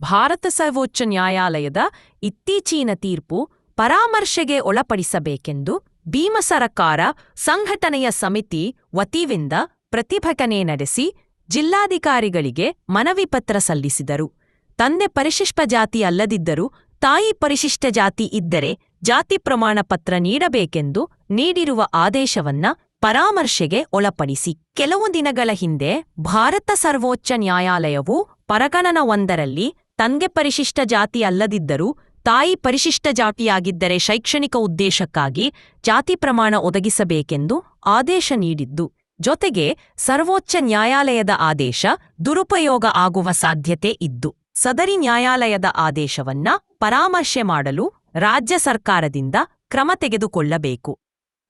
ಭಾರತ ಸರ್ವೋಚ್ಚ ನ್ಯಾಯಾಲಯದ ಇತ್ತೀಚಿನ ತೀರ್ಪು ಪರಾಮರ್ಶೆಗೆ ಒಳಪಡಿಸಬೇಕೆಂದು ಭೀಮ ಸರ್ಕಾರ ಸಂಘಟನೆಯ ಸಮಿತಿ ವತಿಯಿಂದ ಪ್ರತಿಭಟನೆ ನಡೆಸಿ ಜಿಲ್ಲಾಧಿಕಾರಿಗಳಿಗೆ ಮನವಿ ಪತ್ರ ಸಲ್ಲಿಸಿದರು. ತಂದೆ ಪರಿಶಿಷ್ಟ ಜಾತಿ ಅಲ್ಲದಿದ್ದರೂ ತಾಯಿ ಪರಿಶಿಷ್ಟ ಜಾತಿ ಇದ್ದರೆ ಜಾತಿ ಪ್ರಮಾಣ ಪತ್ರ ನೀಡಬೇಕೆಂದು ನೀಡಿರುವ ಆದೇಶವನ್ನ ಪರಾಮರ್ಶೆಗೆ ಒಳಪಡಿಸಿ ಕೆಲವು ದಿನಗಳ ಹಿಂದೆ ಭಾರತ ಸರ್ವೋಚ್ಚ ನ್ಯಾಯಾಲಯವು ಪ್ರಕರಣವೊಂದರಲ್ಲಿ ತಂದೆ ಪರಿಶಿಷ್ಟ ಜಾತಿ ಅಲ್ಲದಿದ್ದರೂ ತಾಯಿ ಪರಿಶಿಷ್ಟ ಜಾತಿಯಾಗಿದ್ದರೆ ಶೈಕ್ಷಣಿಕ ಉದ್ದೇಶಕ್ಕಾಗಿ ಜಾತಿ ಪ್ರಮಾಣ ಒದಗಿಸಬೇಕೆಂದು ಆದೇಶ ನೀಡಿದ್ದು, ಜೊತೆಗೆ ಸರ್ವೋಚ್ಚ ನ್ಯಾಯಾಲಯದ ಆದೇಶ ದುರುಪಯೋಗ ಆಗುವ ಸಾಧ್ಯತೆ ಇದ್ದು, ಸದರಿ ನ್ಯಾಯಾಲಯದ ಆದೇಶವನ್ನ ಪರಾಮರ್ಶೆ ಮಾಡಲು ರಾಜ್ಯ ಸರ್ಕಾರದಿಂದ ಕ್ರಮ ತೆಗೆದುಕೊಳ್ಳಬೇಕು.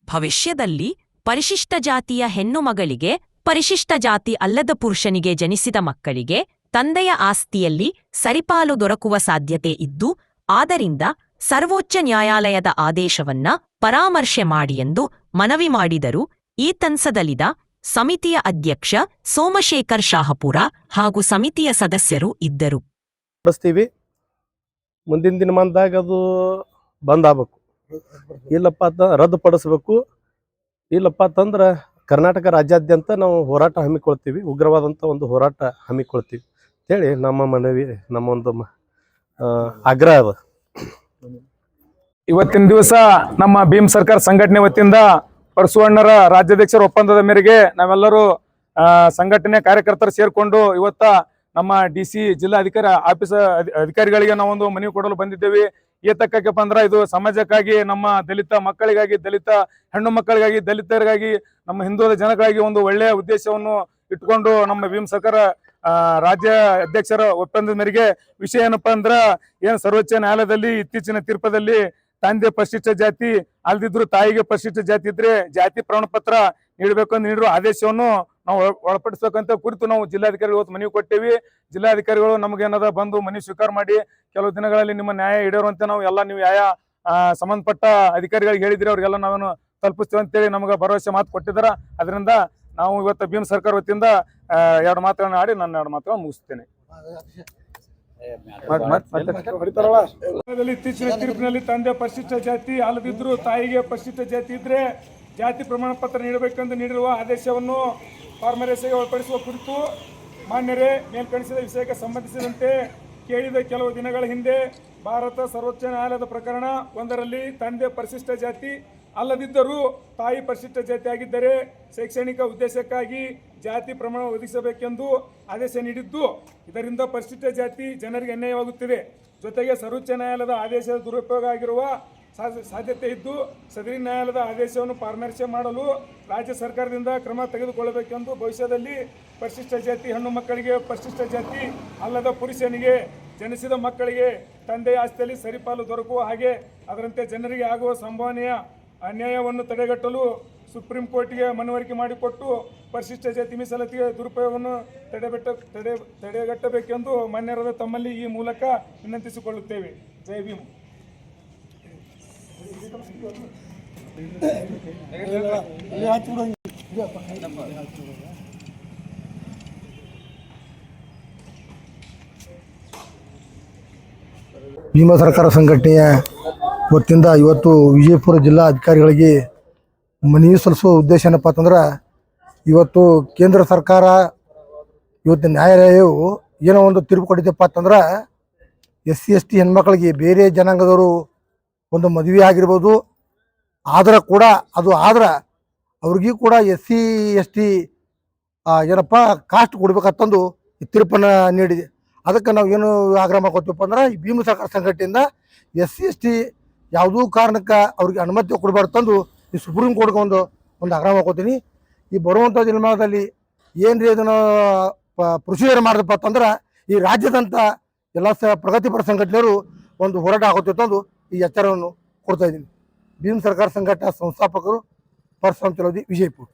ಭವಿಷ್ಯದಲ್ಲಿ ಪರಿಶಿಷ್ಟ ಜಾತಿಯ ಹೆಣ್ಣು ಮಗಳಿಗೆ, ಪರಿಶಿಷ್ಟ ಜಾತಿ ಅಲ್ಲದ ಪುರುಷನಿಗೆ ಜನಿಸಿದ ಮಕ್ಕಳಿಗೆ ತಂದೆಯ ಆಸ್ತಿಯಲ್ಲಿ ಸರಿಪಾಲು ದೊರಕುವ ಸಾಧ್ಯತೆ ಇದ್ದು, ಆದ್ದರಿಂದ ಸರ್ವೋಚ್ಚ ನ್ಯಾಯಾಲಯದ ಆದೇಶವನ್ನ ಪರಾಮರ್ಶೆ ಮಾಡಿ ಎಂದು ಮನವಿ ಮಾಡಿದರು. ಈ ತನ್ಸದಲಿದ ಸಮಿತಿಯ ಅಧ್ಯಕ್ಷ ಸೋಮಶೇಖರ್ ಶಾಹಪುರ ಹಾಗೂ ಸಮಿತಿಯ ಸದಸ್ಯರು ಇದ್ದರು. ಮುಂದಿನ ದಿನಮಾನದಾಗ ಅದು ಬಂದ್ ಆಗ್ಬೇಕು, ಇಲ್ಲಪ್ಪ ಅಂತ ರದ್ದುಪಡಿಸ್ಬೇಕು. ಇಲ್ಲಪ್ಪ ಅಂತಂದ್ರೆ ಕರ್ನಾಟಕ ರಾಜ್ಯಾದ್ಯಂತ ನಾವು ಹೋರಾಟ ಹಮ್ಮಿಕೊಳ್ತೀವಿ, ಉಗ್ರವಾದಂಥ ಒಂದು ಹೋರಾಟ ಹಮ್ಮಿಕೊಳ್ತೀವಿ ಅಂತೇಳಿ ನಮ್ಮ ಮನವಿ, ನಮ್ಮ ಒಂದು ಆಗ್ರಹ ಅದ. ಇವತ್ತಿನ ದಿವಸ ನಮ್ಮ ಭೀಮ್ ಸರ್ಕಾರ ಸಂಘಟನೆ ವತಿಯಿಂದ ಪರಸುವಣ್ಣರ ರಾಜ್ಯಾಧ್ಯಕ್ಷರ ಒಪ್ಪಂದದ ಮೇರೆಗೆ ನಾವೆಲ್ಲರೂ ಸಂಘಟನೆ ಕಾರ್ಯಕರ್ತರು ಸೇರ್ಕೊಂಡು ಇವತ್ತ ನಮ್ಮ DC ಜಿಲ್ಲಾಧಿಕಾರಿ ಆಫೀಸ್ ಅಧಿಕಾರಿಗಳಿಗೆ ನಾವೊಂದು ಮನವಿ ಕೊಡಲು ಬಂದಿದ್ದೇವೆ. ಏತಕ್ಕಪ್ಪ ಅಂದ್ರೆ ಇದು ಸಮಾಜಕ್ಕಾಗಿ, ನಮ್ಮ ದಲಿತ ಮಕ್ಕಳಿಗಾಗಿ, ದಲಿತ ಹೆಣ್ಣು ಮಕ್ಕಳಿಗಾಗಿ, ದಲಿತರಿಗಾಗಿ, ನಮ್ಮ ಹಿಂದುಳಿದ ಜನಗಳಿಗಾಗಿ ಒಂದು ಒಳ್ಳೆಯ ಉದ್ದೇಶವನ್ನು ಇಟ್ಕೊಂಡು ನಮ್ಮ ಭೀಮ್ ಸರ್ಕಾರ ರಾಜ್ಯ ಅಧ್ಯಕ್ಷರ ಒಪ್ಪಂದದ ಮೇರೆಗೆ ವಿಷಯ ಏನಪ್ಪಾ ಅಂದ್ರ ಏನ್ ಸರ್ವೋಚ್ಚ ನ್ಯಾಯಾಲಯದಲ್ಲಿ ಇತ್ತೀಚಿನ ತೀರ್ಪದಲ್ಲಿ ತಂದೆ ಪರಿಶಿಷ್ಟ ಜಾತಿ ಅಲ್ದಿದ್ರು ತಾಯಿಗೆ ಪರಿಶಿಷ್ಟ ಜಾತಿ ಇದ್ರೆ ಜಾತಿ ಪ್ರಮಾಣ ಪತ್ರ ನೀಡಬೇಕಂತ ನೀಡಿರುವ ಆದೇಶವನ್ನು ನಾವು ಒಳಪಡಿಸಬೇಕಂತ ಕುರಿತು ನಾವು ಜಿಲ್ಲಾಧಿಕಾರಿಗಳು ಇವತ್ತು ಮನವಿ ಕೊಟ್ಟೇವಿ. ಜಿಲ್ಲಾಧಿಕಾರಿಗಳು ನಮಗೇನದ ಬಂದು ಮನವಿ ಸ್ವೀಕಾರ ಮಾಡಿ ಕೆಲವು ದಿನಗಳಲ್ಲಿ ನಿಮ್ಮ ನ್ಯಾಯ ಈಡೇರುವಂತೆ ನಾವು ಎಲ್ಲ ನೀವು ಸಂಬಂಧಪಟ್ಟ ಅಧಿಕಾರಿಗಳಿಗೆ ಹೇಳಿದ್ರೆ ಅವ್ರಿಗೆಲ್ಲ ನಾವೇನು ತಲುಪಿಸ್ತೇವೆ ಅಂತೇಳಿ ನಮಗೆ ಭರವಸೆ ಮಾತು ಕೊಟ್ಟಿದ್ದಾರೆ. ಅದರಿಂದ ನಾವು ಇವತ್ತು ಭೀಮ್ ಸರ್ಕಾರ ವತಿಯಿಂದ 2 ಮಾತುಗಳನ್ನ ಆಡಿ ನನ್ನ 2 ಮಾತುಗಳನ್ನು ಮುಗಿಸ್ತೇನೆ. ಇತ್ತೀಚಿನ ತೀರ್ಪಿನಲ್ಲಿ ತಂದೆ ಪರಿಶಿಷ್ಟ ಜಾತಿ ಅಲ್ಲದಿದ್ರು ತಾಯಿಗೆ ಪರಿಶಿಷ್ಟ ಜಾತಿ ಇದ್ರೆ ಜಾತಿ ಪ್ರಮಾಣ ಪತ್ರ ನೀಡಬೇಕೆಂದು ನೀಡಿರುವ ಆದೇಶವನ್ನು ಪರಾಮರ್ಶೆಗೆ ಒಳಪಡಿಸುವ ಕುರಿತು ಮಾನ್ಯರೇ, ಮೇಲ್ಕಣಿಸಿದ ವಿಷಯಕ್ಕೆ ಸಂಬಂಧಿಸಿದಂತೆ ಕೇಳಿದ ಕೆಲವು ದಿನಗಳ ಹಿಂದೆ ಭಾರತ ಸರ್ವೋಚ್ಚ ನ್ಯಾಯಾಲಯದ ಪ್ರಕರಣ ಒಂದರಲ್ಲಿ ತಂದೆ ಪರಿಶಿಷ್ಟ ಜಾತಿ ಅಲ್ಲದಿದ್ದರೂ ತಾಯಿ ಪರಿಶಿಷ್ಟ ಜಾತಿ ಆಗಿದ್ದರೆ ಶೈಕ್ಷಣಿಕ ಉದ್ದೇಶಕ್ಕಾಗಿ ಜಾತಿ ಪ್ರಮಾಣ ಒದಗಿಸಬೇಕೆಂದು ಆದೇಶ ನೀಡಿದ್ದು, ಇದರಿಂದ ಪರಿಶಿಷ್ಟ ಜಾತಿ ಜನರಿಗೆ ಅನ್ಯಾಯವಾಗುತ್ತಿದೆ. ಜೊತೆಗೆ ಸರ್ವೋಚ್ಚ ನ್ಯಾಯಾಲಯದ ಆದೇಶದ ದುರುಪಯೋಗ ಆಗಿರುವ ಸಾಧ್ಯತೆ ಇದ್ದು, ಸದರಿ ನ್ಯಾಯಾಲಯದ ಆದೇಶವನ್ನು ಪರಾಮರ್ಶೆ ಮಾಡಲು ರಾಜ್ಯ ಸರ್ಕಾರದಿಂದ ಕ್ರಮ ತೆಗೆದುಕೊಳ್ಳಬೇಕೆಂದು, ಭವಿಷ್ಯದಲ್ಲಿ ಪರಿಶಿಷ್ಟ ಜಾತಿ ಹೆಣ್ಣು ಮಕ್ಕಳಿಗೆ, ಪರಿಶಿಷ್ಟ ಜಾತಿ ಅಲ್ಲದ ಪುರುಷನಿಗೆ ಜನಿಸಿದ ಮಕ್ಕಳಿಗೆ ತಂದೆಯ ಆಸ್ತಿಯಲ್ಲಿ ಸರಿಪಾಲು ದೊರಕುವ ಹಾಗೆ ಅದರಂತೆ ಜನರಿಗೆ ಆಗುವ ಸಂಭವನೀಯ ಅನ್ಯಾಯವನ್ನು ತಡೆಗಟ್ಟಲು ಸುಪ್ರೀಂ ಕೋರ್ಟ್ಗೆ ಮನವರಿಕೆ ಮಾಡಿಕೊಟ್ಟು ಪರಿಶಿಷ್ಟ ಜಾತಿ ಮೀಸಲಾತಿಗೆ ದುರುಪಯೋಗವನ್ನು ತಡೆಗಟ್ಟಬೇಕೆಂದು ಮಾನ್ಯರಾದ ತಮ್ಮಲ್ಲಿ ಈ ಮೂಲಕ ವಿನಂತಿಸಿಕೊಳ್ಳುತ್ತೇವೆ. ಜೈ ಭೀಮ್. ಭೀಮ ಸರ್ಕಾರ ಸಂಘಟನೆಯ ವತಿಯಿಂದ ಇವತ್ತು ವಿಜಯಪುರ ಜಿಲ್ಲಾ ಅಧಿಕಾರಿಗಳಿಗೆ ಮನವಿ ಸಲ್ಲಿಸುವ ಉದ್ದೇಶ ಏನಪ್ಪ ಅಂತಂದ್ರೆ, ಇವತ್ತು ಕೇಂದ್ರ ಸರ್ಕಾರ, ಇವತ್ತು ನ್ಯಾಯಾಲಯವು ಏನೋ ಒಂದು ತೀರ್ಪು ಕೊಟ್ಟಿದ್ದಪ್ಪ ಅಂತಂದ್ರೆ, SC ST ಹೆಣ್ಮಕ್ಳಿಗೆ ಬೇರೆ ಜನಾಂಗದವರು ಒಂದು ಮದುವೆ ಆಗಿರ್ಬೋದು, ಆದ್ರೆ ಕೂಡ ಅದು ಆದ್ರೆ ಅವ್ರಿಗೂ ಕೂಡ SC ST ಏನಪ್ಪ ಕಾಸ್ಟ್ ಕೊಡ್ಬೇಕಂತಂದು ಈ ತೀರ್ಪನ್ನು ನೀಡಿದೆ. ಅದಕ್ಕೆ ನಾವು ಏನು ಆಗ್ರಹ ಮಾಡ್ಕೊತೀವಪ್ಪ ಅಂದ್ರೆ, ಈ ಭೀಮ ಸರ್ಕಾರ ಸಂಘಟನೆಯಿಂದ SC ST ಯಾವುದೂ ಕಾರಣಕ್ಕೆ ಅವ್ರಿಗೆ ಅನುಮತಿ ಕೊಡಬಾರ್ದು ತಂದು ಈ ಸುಪ್ರೀಂ ಕೋರ್ಟ್ಗೆ ಒಂದು ಆಗ್ರಹ ಮಾಡ್ಕೋತೀನಿ. ಈ ಬರುವಂಥ ದಿನಮಾನದಲ್ಲಿ ಏನ್ರಿ ಇದನ್ನು ಪ್ರೊಸೀಜರ್ ಮಾಡಿದಪ್ಪ ಅಂತಂದ್ರೆ, ಈ ರಾಜ್ಯದಂಥ ಎಲ್ಲ ಪ್ರಗತಿಪರ ಸಂಘಟನೆಯವರು ಒಂದು ಹೋರಾಟ ಆಗೋತಿತ್ತು ತಂದು ಈ ಎಚ್ಚರವನ್ನು ಕೊಡ್ತಾ ಇದ್ದೀನಿ. ಭೀಮ್ ಸರ್ಕಾರ ಸಂಘಟನಾ ಸಂಸ್ಥಾಪಕರು ಪರಶುರಾಮ್ ಚಲೋದಿ, ವಿಜಯಪುರ.